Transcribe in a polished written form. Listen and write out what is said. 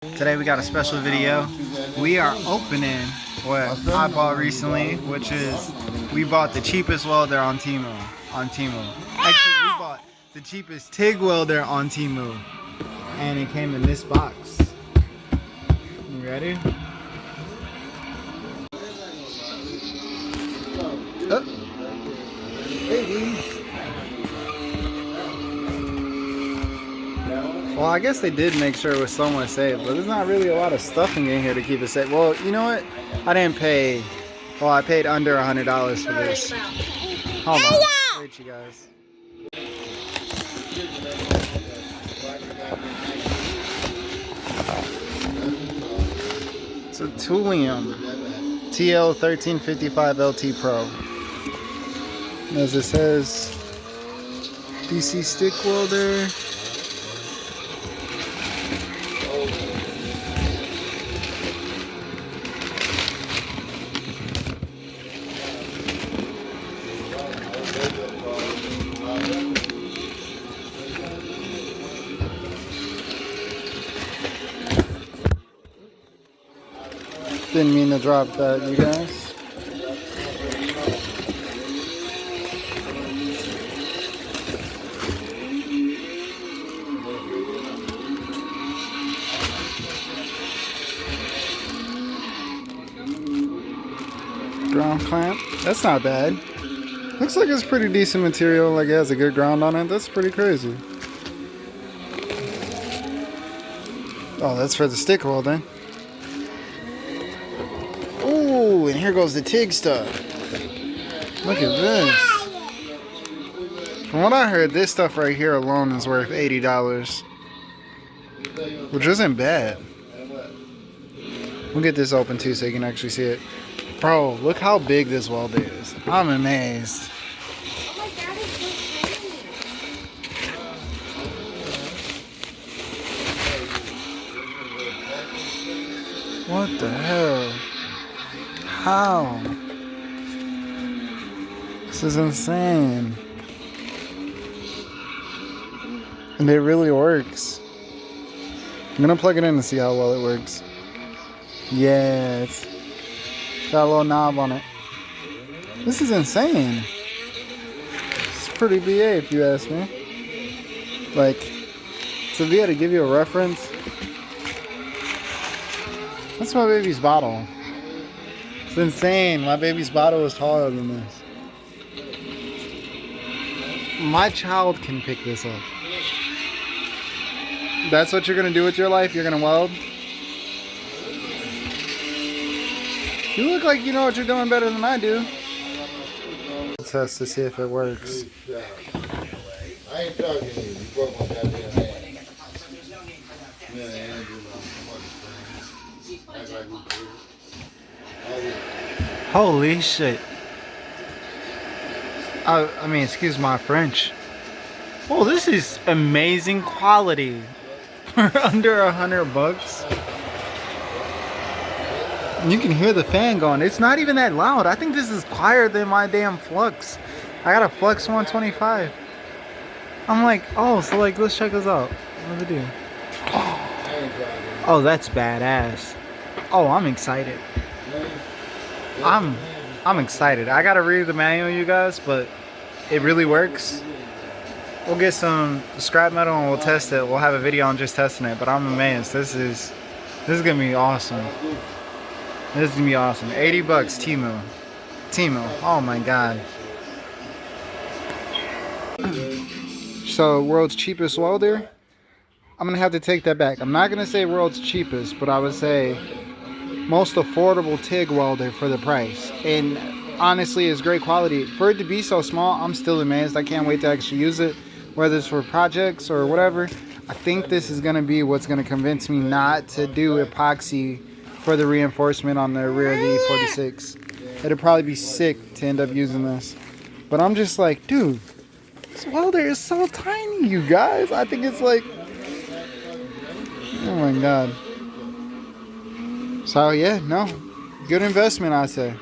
Today we got a special video. We are opening what I bought recently, which is we bought the cheapest welder on Temu. Actually, we bought the cheapest TIG welder on Temu, and it came in this box. You ready? Oh. Well, I guess they did make sure it was somewhat safe, but there's not really a lot of stuffing in here to keep it safe. Well, you know what? I didn't pay. Well, I paid under $100 for this. Hold on. Wait, you guys. It's a Temu TL1355 LT Pro. As it says, DC stick welder. Didn't mean to drop that, you guys. Ground clamp. That's not bad. Looks like it's pretty decent material. Like it has a good ground on it. That's pretty crazy. Oh, that's for the stick welding. Ooh, and here goes the TIG stuff. Look at this. From what I heard, this stuff right here alone is worth $80, which isn't bad. We'll get this open too so you can actually see it. Bro, look how big this weld is. I'm amazed. What the hell? How? This is insane. And it really works. I'm gonna plug it in to see how well it works. Yeah, it's got a little knob on it. This is insane. It's pretty BA if you ask me. Like, to be able to give you a reference. That's my baby's bottle. It's insane. My baby's bottle is taller than this. My child can pick this up. That's what you're gonna do with your life? You're gonna weld? You look like you know what you're doing better than I do. Let's test to see if it works. I ain't talking to you. You broke my goddamn hand. Holy shit. I mean, excuse my French. Oh, this is amazing quality. For under $100. You can hear the fan going. It's not even that loud. I think this is quieter than my damn Flux. I got a Flux 125. I'm like, oh, so like, let's check this out. What do they do? Oh, that's badass. Oh, I'm excited. I'm excited. I gotta read the manual, you guys, but it really works. We'll get some scrap metal and we'll test it. We'll have a video on just testing it, but I'm amazed. This is gonna be awesome. This is gonna be awesome. $80 Temu. Oh my god. So, world's cheapest welder. I'm gonna have to take that back. I'm not gonna say world's cheapest, but I would say most affordable TIG welder for the price. And honestly, it's great quality. For it to be so small, I'm still amazed. I can't wait to actually use it, whether it's for projects or whatever. I think this is gonna be what's gonna convince me not to do epoxy for the reinforcement on the rear of the E46. It'd probably be sick to end up using this. But I'm just like, dude, this welder is so tiny, you guys. I think it's like, oh my god. So yeah, no, good investment, I say.